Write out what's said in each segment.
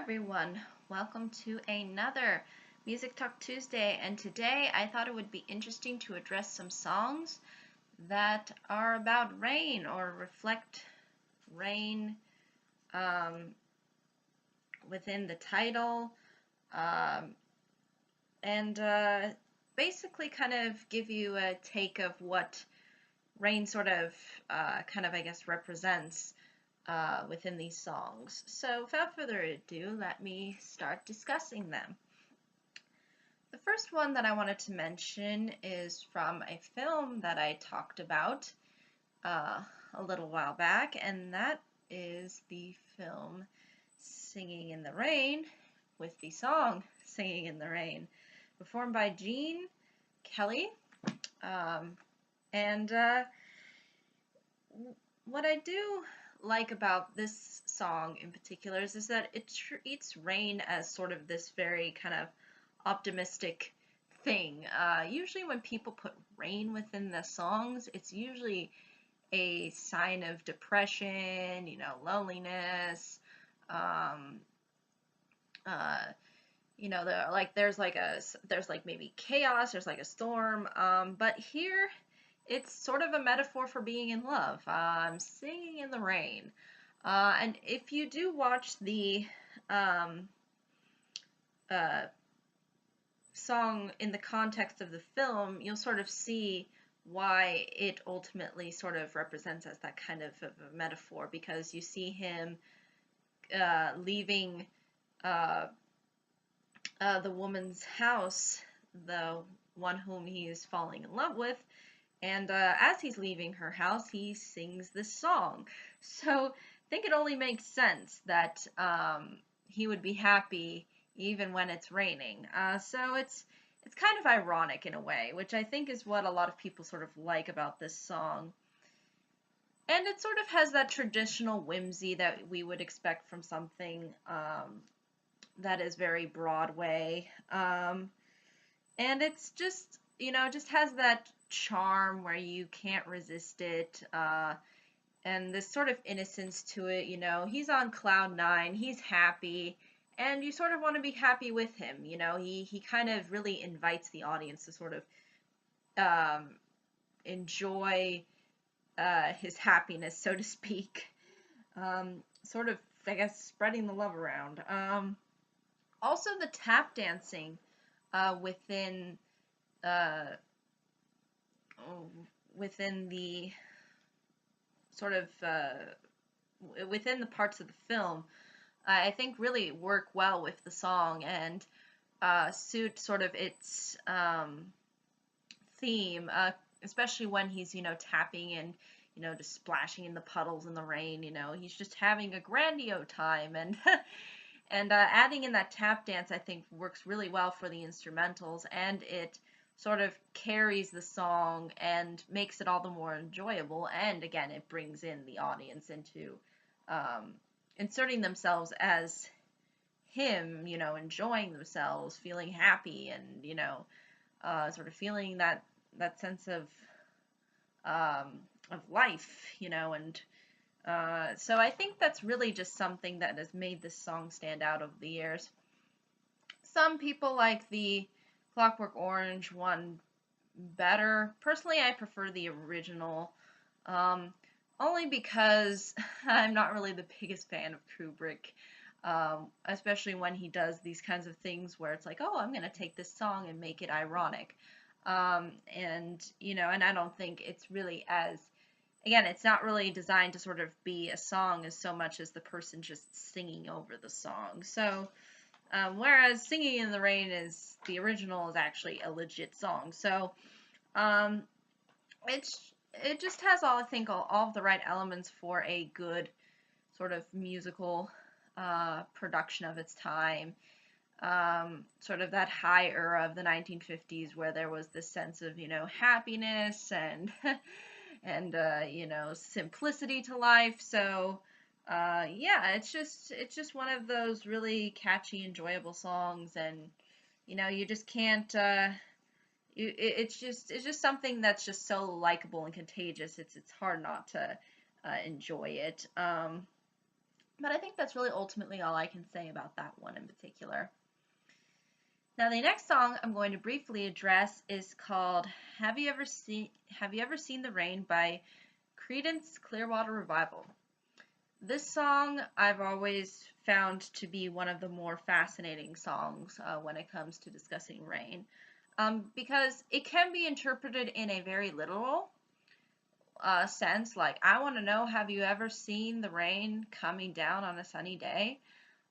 everyone, welcome to another Music Talk Tuesday, and today I thought it would be interesting to address some songs that are about rain or reflect rain within the title, um, and basically kind of give you a take of what rain sort of I guess represents within these songs. So without further ado, let me start discussing them. The first one that I wanted to mention is from a film that I talked about a little while back, and that is the film Singing in the Rain, with the song Singing in the Rain, performed by Gene Kelly. And what I do like about this song in particular is that it treats rain as sort of this very kind of optimistic thing. Usually when people put rain within the songs, it's usually a sign of depression, loneliness, there's maybe chaos, there's like a storm, but here it's sort of a metaphor for being in love. Singing in the rain. And if you do watch the song in the context of the film, you'll sort of see why it ultimately sort of represents as that kind of a metaphor, because you see him leaving the woman's house, the one whom he is falling in love with, and as he's leaving her house, he sings this song. So I think it only makes sense that he would be happy even when it's raining. So it's kind of ironic in a way, which I think is what a lot of people sort of like about this song. And it sort of has that traditional whimsy that we would expect from something that is very Broadway. And it's just, just has that charm where you can't resist it, and this sort of innocence to it. He's on cloud nine, he's happy, and you sort of want to be happy with him. He kind of really invites the audience to sort of enjoy his happiness, so to speak. Sort of, I guess, spreading the love around. Also, the tap dancing within the sort of within the parts of the film, I think really work well with the song and suit sort of its theme, especially when he's tapping and just splashing in the puddles in the rain. He's just having a grandiose time, and and adding in that tap dance, I think, works really well for the instrumentals, and it sort of carries the song and makes it all the more enjoyable. And again, it brings in the audience into inserting themselves as him, enjoying themselves, feeling happy, and sort of feeling that sense of life, and so I think that's really just something that has made this song stand out over the years. Some people like the Clockwork Orange one better. Personally, I prefer the original, only because I'm not really the biggest fan of Kubrick, especially when he does these kinds of things where it's like, oh, I'm going to take this song and make it ironic. And I don't think it's really again, it's not really designed to sort of be a song as so much as the person just singing over the song. So, whereas Singing in the Rain the original is actually a legit song. So, it just has I think all of the right elements for a good sort of musical production of its time. Sort of that high era of the 1950s where there was this sense of, happiness and and simplicity to life. So yeah, it's just one of those really catchy, enjoyable songs, and you just can't it's just something that's just so likable and contagious. It's hard not to enjoy it. But I think that's really ultimately all I can say about that one in particular. Now the next song I'm going to briefly address is called Have You Ever Seen the Rain by Credence Clearwater Revival. This song I've always found to be one of the more fascinating songs when it comes to discussing rain, because it can be interpreted in a very literal sense, like, I want to know, have you ever seen the rain coming down on a sunny day?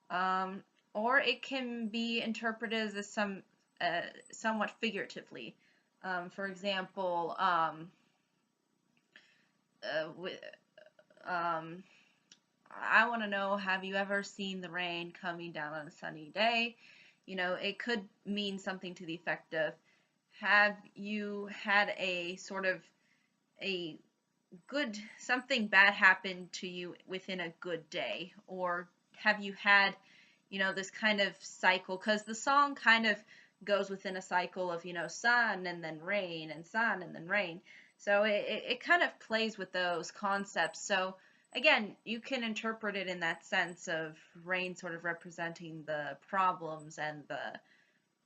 Um, or it can be interpreted as somewhat figuratively. For example, with, um, I want to know, have you ever seen the rain coming down on a sunny day? You know, it could mean something to the effect of, have you had a sort of a something bad happen to you within a good day? Or have you had, this kind of cycle? Because the song kind of goes within a cycle of, sun and then rain and sun and then rain. So it kind of plays with those concepts. So again, you can interpret it in that sense of rain sort of representing the problems and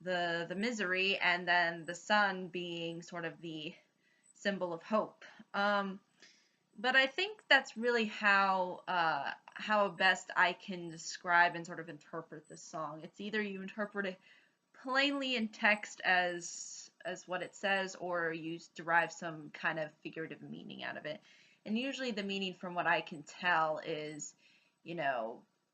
the misery, and then the sun being sort of the symbol of hope. But I think that's really how best I can describe and sort of interpret this song. It's either you interpret it plainly in text as what it says, or you derive some kind of figurative meaning out of it. And usually the meaning, from what I can tell, is,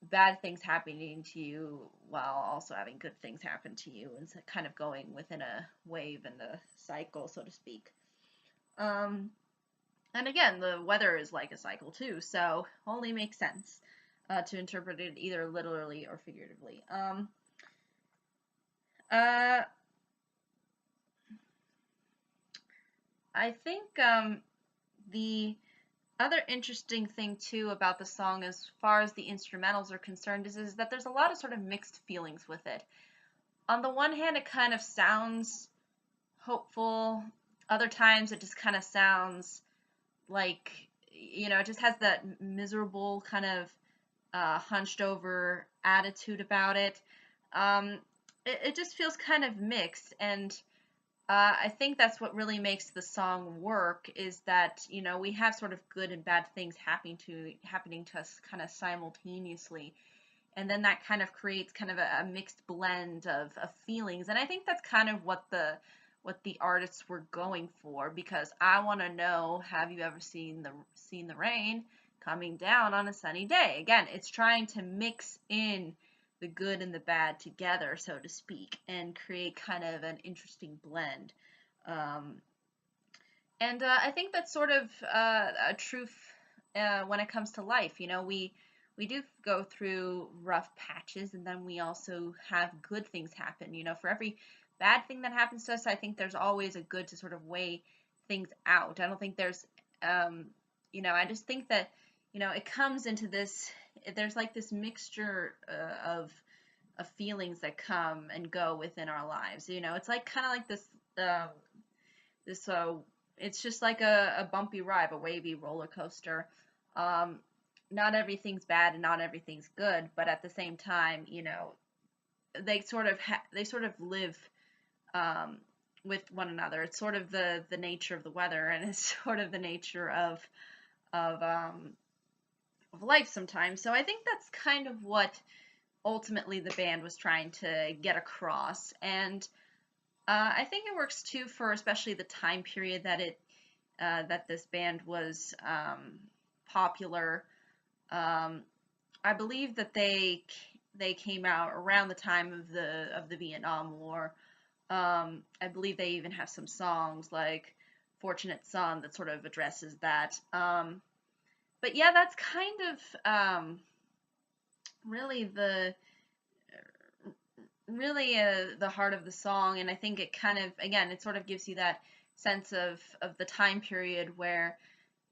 bad things happening to you while also having good things happen to you, and so kind of going within a wave and a cycle, so to speak. And again, the weather is like a cycle too, so only makes sense to interpret it either literally or figuratively. Uh, I think the other interesting thing too about the song, as far as the instrumentals are concerned, is that there's a lot of sort of mixed feelings with it. On the one hand, it kind of sounds hopeful. Other times, it just kind of sounds like, it just has that miserable kind of hunched over attitude about it. Um, it just feels kind of mixed, and I think that's what really makes the song work, is that, we have sort of good and bad things happening to us kind of simultaneously, and then that kind of creates kind of a mixed blend of feelings. And I think that's kind of what the artists were going for, because I want to know, have you ever seen the rain coming down on a sunny day? Again, it's trying to mix in the good and the bad together, so to speak, and create kind of an interesting blend. Um, and I think that's sort of a truth when it comes to life. We do go through rough patches, and then we also have good things happen. For every bad thing that happens to us, I think there's always a good to sort of weigh things out. I don't think there's, I just think that, it comes into this, there's like this mixture of feelings that come and go within our lives. It's like kind of like this it's just like a bumpy ride, a wavy roller coaster. Um, Not everything's bad and not everything's good, but at the same time, they sort of live with one another. It's sort of the nature of the weather, and it's sort of the nature of life sometimes. So I think that's kind of what ultimately the band was trying to get across. And I think it works too for especially the time period that this band was popular. I believe that they came out around the time of the Vietnam War. I believe they even have some songs like "Fortunate Son" that sort of addresses that. But yeah, that's kind of really the heart of the song, and I think it kind of, again, it sort of gives you that sense of the time period where,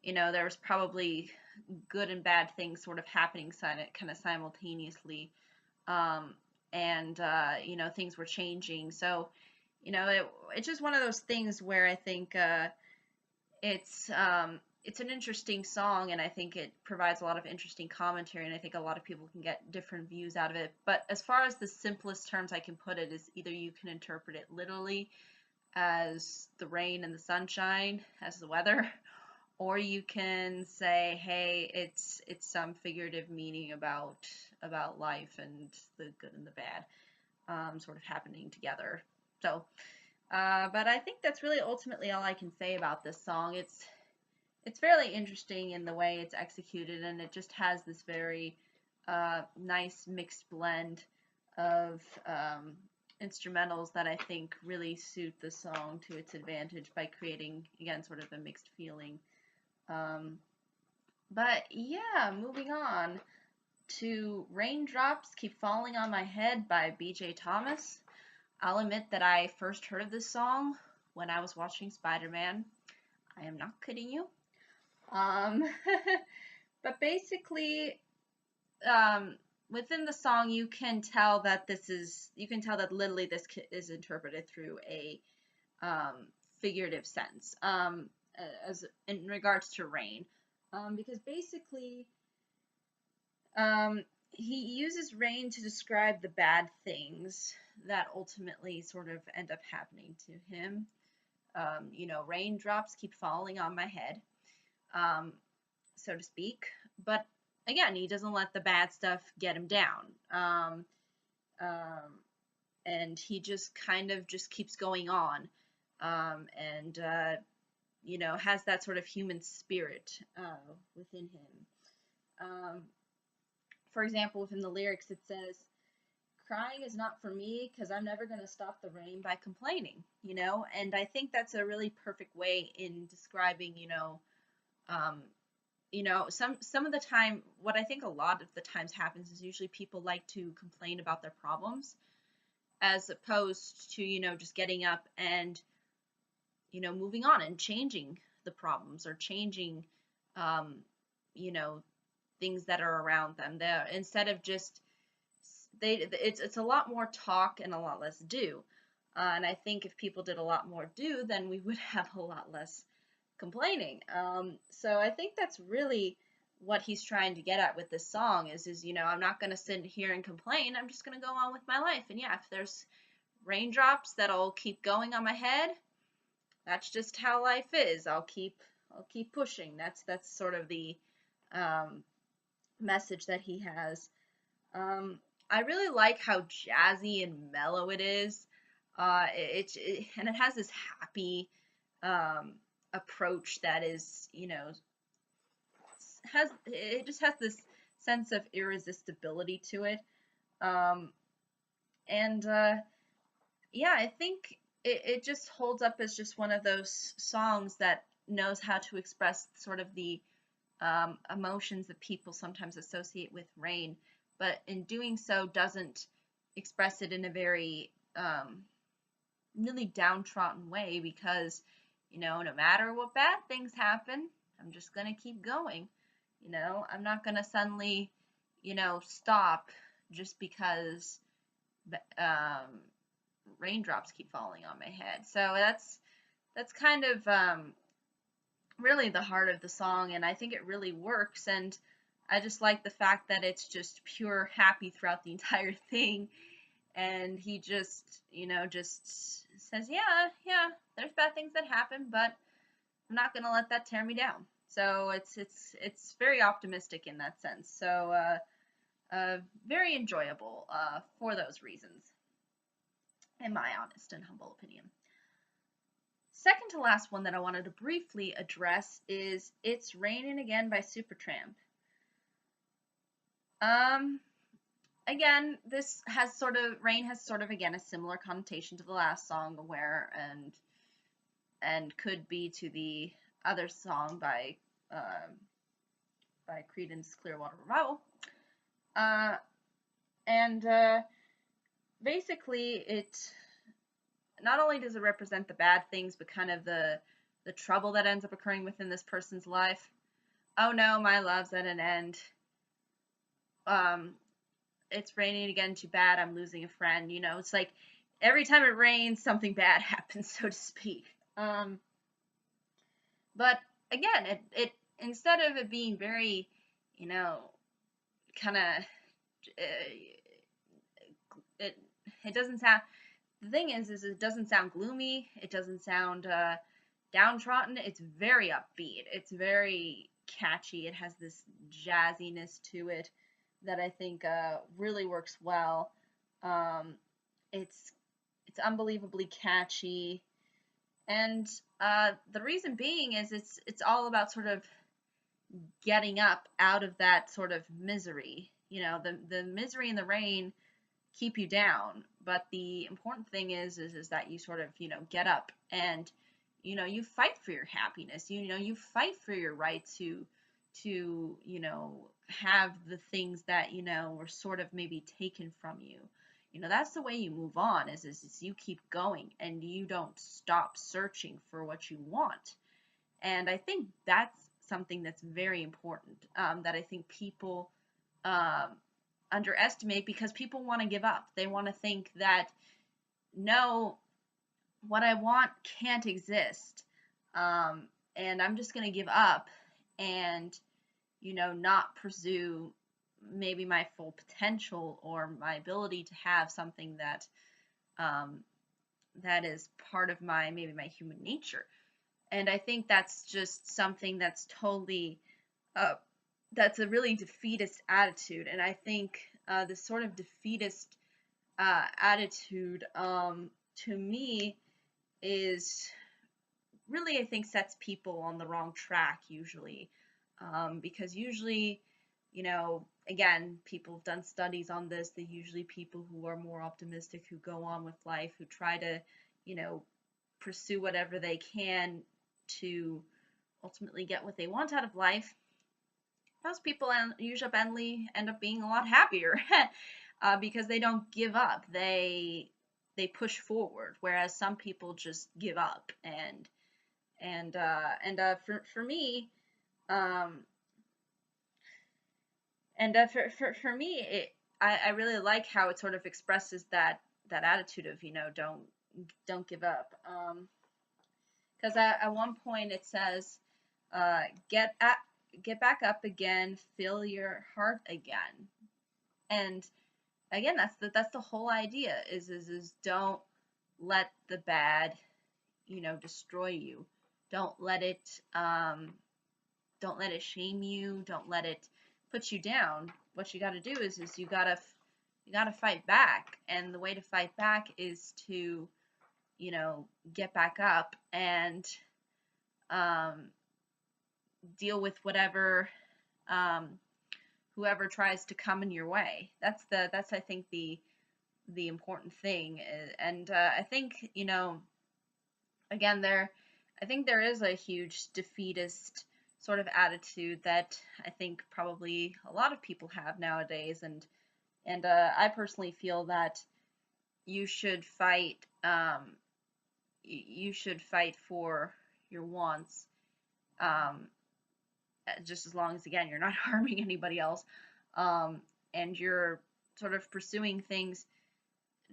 there was probably good and bad things sort of happening kind of simultaneously, and things were changing. So, it's just one of those things where I think it's it's an interesting song, and I think it provides a lot of interesting commentary, and I think a lot of people can get different views out of it. But as far as the simplest terms I can put it is either you can interpret it literally as the rain and the sunshine, as the weather, or you can say, hey, it's some figurative meaning about life and the good and the bad, sort of happening together. So, but I think that's really ultimately all I can say about this song. It's fairly interesting in the way it's executed, and it just has this very nice mixed blend of instrumentals that I think really suit the song to its advantage by creating, again, sort of a mixed feeling. But yeah, moving on to Raindrops Keep Falling on My Head by B.J. Thomas. I'll admit that I first heard of this song when I was watching Spider-Man. I am not kidding you. But basically, within the song, you can tell that literally this is interpreted through a figurative sense, as in regards to rain, because basically, he uses rain to describe the bad things that ultimately sort of end up happening to him. Raindrops keep falling on my head, so to speak. But again, he doesn't let the bad stuff get him down. And he just kind of just keeps going on, and has that sort of human spirit within him. For example, within the lyrics, it says, crying is not for me because I'm never going to stop the rain by complaining, and I think that's a really perfect way in describing, some of the time, what I think a lot of the times happens is usually people like to complain about their problems as opposed to, just getting up and, moving on and changing the problems or changing, you know, things that are around them. Instead of just, it's a lot more talk and a lot less do. And I think if people did a lot more do, then we would have a lot less complaining. So I think that's really what he's trying to get at with this song is I'm not going to sit here and complain. I'm just going to go on with my life. And yeah, if there's raindrops that'll keep going on my head, that's just how life is. I'll keep pushing. That's sort of the message that he has. I really like how jazzy and mellow it is. And it has this happy approach that is, it just has this sense of irresistibility to it. Yeah, I think it just holds up as just one of those songs that knows how to express sort of the emotions that people sometimes associate with rain, but in doing so doesn't express it in a very really downtrodden way because, no matter what bad things happen, I'm just going to keep going. I'm not going to suddenly, stop just because raindrops keep falling on my head. So that's kind of really the heart of the song, and I think it really works. And I just like the fact that it's just pure happy throughout the entire thing. And he just, just says, yeah, there's bad things that happen, but I'm not gonna let that tear me down. So it's very optimistic in that sense. So very enjoyable for those reasons, in my honest and humble opinion. Second to last one that I wanted to briefly address is It's Raining Again by Supertramp. Again, rain has sort of, again, a similar connotation to the last song, Aware, and could be to the other song by Credence, Clearwater Revival. Basically, it not only does it represent the bad things, but kind of the trouble that ends up occurring within this person's life. Oh no, my love's at an end. It's raining again, too bad, I'm losing a friend. It's like every time it rains, something bad happens, so to speak. But again, it instead of it being very, you know, kind of, it it doesn't sound. The thing is it doesn't sound gloomy. It doesn't sound downtrodden. It's very upbeat. It's very catchy. It has this jazziness to it that I think really works well. Um, it's it's unbelievably catchy, and the reason being is it's all about sort of getting up out of that sort of misery. You know, the misery and the rain keep you down, but the important thing is that you sort of, you know, get up and, you know, you fight for your happiness. You know, you fight for your right to, you know, have the things that, you know, were sort of maybe taken from you. You know, that's the way you move on, is you keep going and you don't stop searching for what you want. And I think that's something that's very important, that I think people um, underestimate, because people want to give up. They want to think that, no, what I want can't exist. Um, and I'm just going to give up and, you know, not pursue maybe my full potential or my ability to have something that um, that is part of my, maybe my human nature. And I think that's just something that's totally uh, that's a really defeatist attitude. And I think this sort of defeatist attitude, to me, is really, I think, sets people on the wrong track usually. Because usually, you know, again, people have done studies on this. They're usually people who are more optimistic, who go on with life, who try to, you know, pursue whatever they can to ultimately get what they want out of life. Those people usually end up being a lot happier, because they don't give up. They push forward, whereas some people just give up. And for me, um, for me, I really like how it sort of expresses that attitude of, you know, don't give up. Because at one point it says, uh, get at get back up again, fill your heart again. And again, that's the whole idea, is don't let the bad, you know, destroy you. Don't let it don't let it shame you. Don't let it put you down. What you got to do is you got to fight back. And the way to fight back is to, you know, get back up and um, deal with whatever, um, whoever tries to come in your way. That's I think the important thing. And I think, you know, again, I think there is a huge defeatist sort of attitude that I think probably a lot of people have nowadays. And I personally feel that you should fight, you should fight for your wants, um, just as long as, again, you're not harming anybody else, um, and you're sort of pursuing things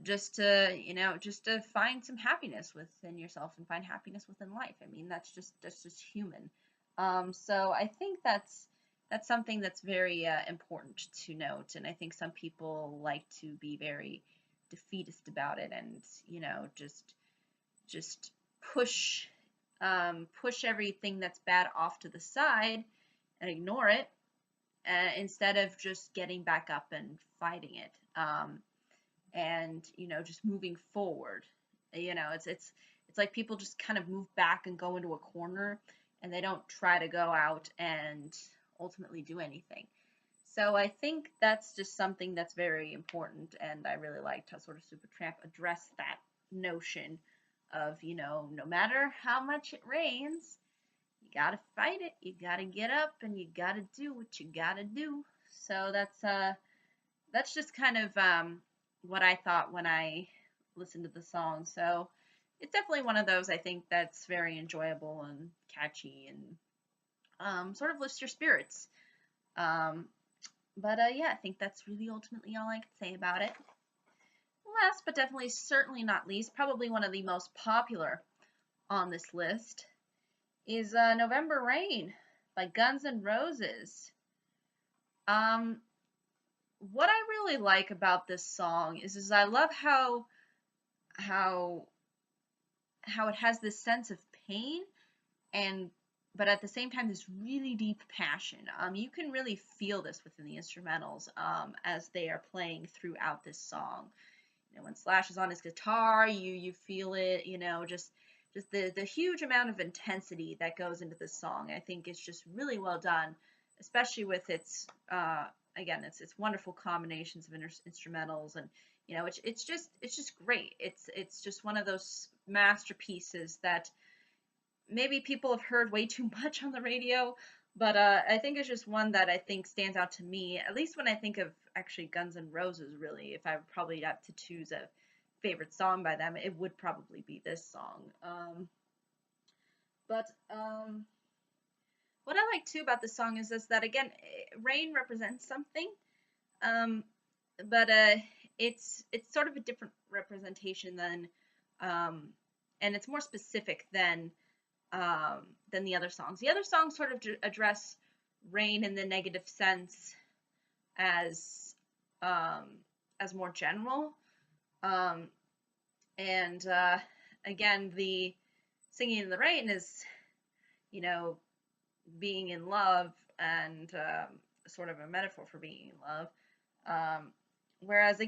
just to, you know, just to find some happiness within yourself and find happiness within life. I mean, that's just human. So I think that's something that's very important to note. And I think some people like to be very defeatist about it, and, you know, just push push everything that's bad off to the side and ignore it, instead of just getting back up and fighting it. And, you know, just moving forward. You know, it's like people just kind of move back and go into a corner, and they don't try to go out and ultimately do anything. So I think that's just something that's very important, and I really liked how sort of Supertramp addressed that notion of, you know, no matter how much it rains, you gotta fight it, you gotta get up, and you gotta do what you gotta do. So that's just kind of what I thought when I listened to the song. So it's definitely one of those, I think, that's very enjoyable and catchy, and sort of lifts your spirits. Um, but yeah, I think that's really ultimately all I can say about it. Last but definitely certainly not least, probably one of the most popular on this list is November Rain by Guns N' Roses. Um, what I really like about this song is I love how how it has this sense of pain and but at the same time this really deep passion. You can really feel this within the instrumentals as they are playing throughout this song. You know, when Slash is on his guitar, you feel it. You know, just the huge amount of intensity that goes into this song. I think it's just really well done, especially with its again its wonderful combinations of instrumentals and you know it's just great. It's just one of those masterpieces that maybe people have heard way too much on the radio, but I think it's just one that I think stands out to me, at least when I think of actually Guns N' Roses, really. If I would probably have to choose a favorite song by them, it would probably be this song. But what I like too about this song is that, again, rain represents something, um, but it's sort of a different representation um, and it's more specific than the other songs. The other songs sort of address rain in the negative sense as um, as more general. Um, and again, the singing in the rain is, you know, being in love and sort of a metaphor for being in love. Um, whereas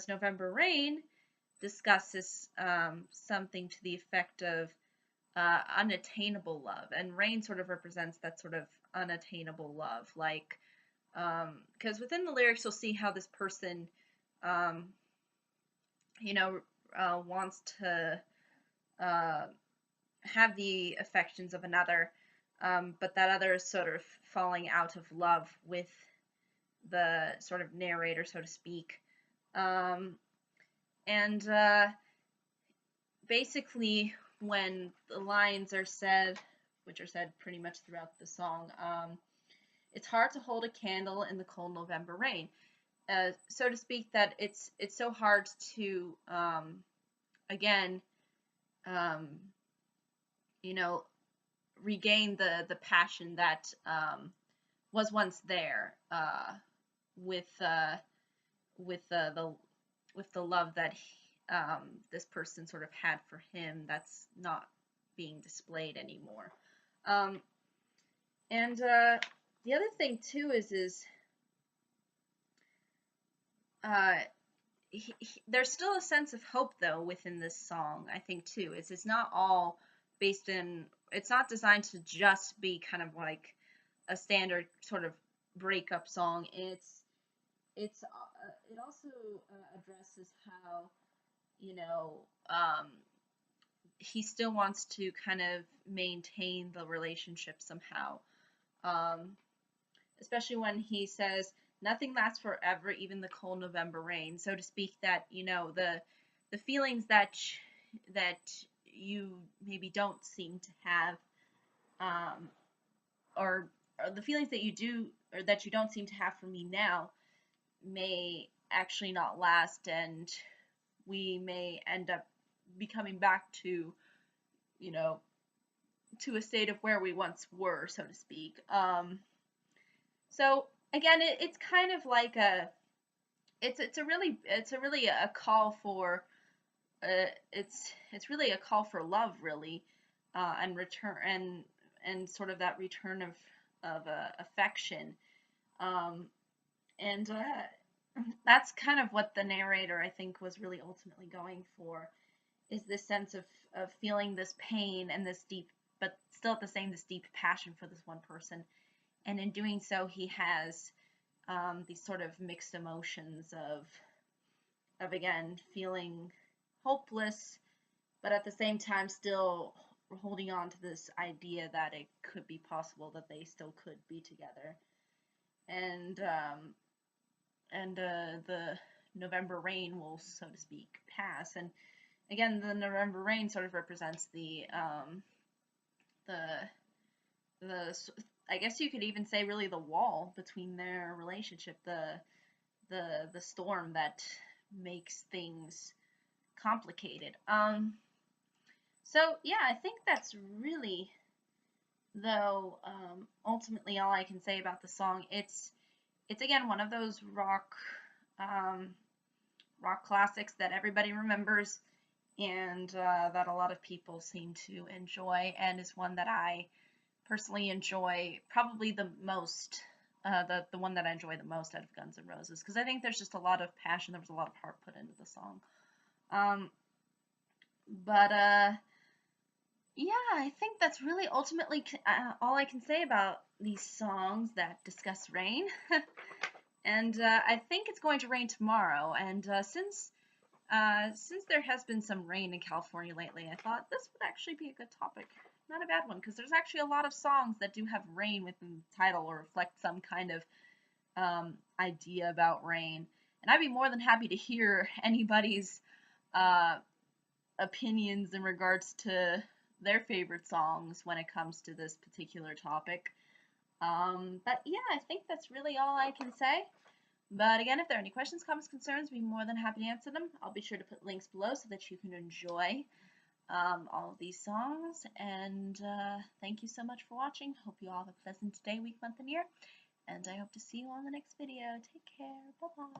November Rain discusses something to the effect of unattainable love, and rain sort of represents that sort of unattainable love. Like, because within the lyrics, you'll see how this person, um, you know, wants to uh, have the affections of another, but that other is sort of falling out of love with the sort of narrator, so to speak. Um, and basically, when the lines are said, which are said pretty much throughout the song, it's hard to hold a candle in the cold November rain, so to speak. That it's so hard to again, um, you know, regain the passion that was once there with the with the love that this person sort of had for him that's not being displayed anymore. Um, and the other thing too is uh, there's still a sense of hope though within this song. I think too. It's not all based in. It's not designed to just be kind of like a standard sort of breakup song. It also addresses how you know he still wants to kind of maintain the relationship somehow. Um, Especially when he says nothing lasts forever, even the cold November rain, so to speak. That you know the feelings that you maybe don't seem to have, um, or the feelings that you do or that you don't seem to have for me now may actually not last, and we may end up becoming back to you know to a state of where we once were, so to speak. So again, it's kind of like it's a really a call for it's really a call for love, really, and return and sort of that return of affection, um, and that's kind of what the narrator I think was really ultimately going for, is this sense of feeling this pain and this deep, but still at the same this deep passion for this one person, and in doing so he has these sort of mixed emotions of again feeling hopeless, but at the same time still holding on to this idea that it could be possible that they still could be together, and the November rain will, so to speak, pass. And again, the November rain sort of represents the the I guess you could even say really the wall between their relationship, the storm that makes things complicated. So yeah, I think that's really, though, ultimately all I can say about the song. It's again one of those um, rock classics that everybody remembers, and that a lot of people seem to enjoy, and is one that I personally enjoy probably the most. The one that I enjoy the most out of Guns N' Roses, because I think there's just a lot of passion. There was a lot of heart put into the song. Um, but yeah, I think that's really ultimately all I can say about these songs that discuss rain. And I think it's going to rain tomorrow. And since there has been some rain in California lately, I thought this would actually be a good topic. Not a bad one, because there's actually a lot of songs that do have rain within the title or reflect some kind of idea about rain. And I'd be more than happy to hear anybody's uh, opinions in regards to their favorite songs when it comes to this particular topic. But yeah, I think that's really all I can say. But again, if there are any questions, comments, concerns, I'd be more than happy to answer them. I'll be sure to put links below so that you can enjoy all of these songs. And thank you so much for watching. Hope you all have a pleasant day, week, month, and year. And I hope to see you on the next video. Take care. Bye-bye.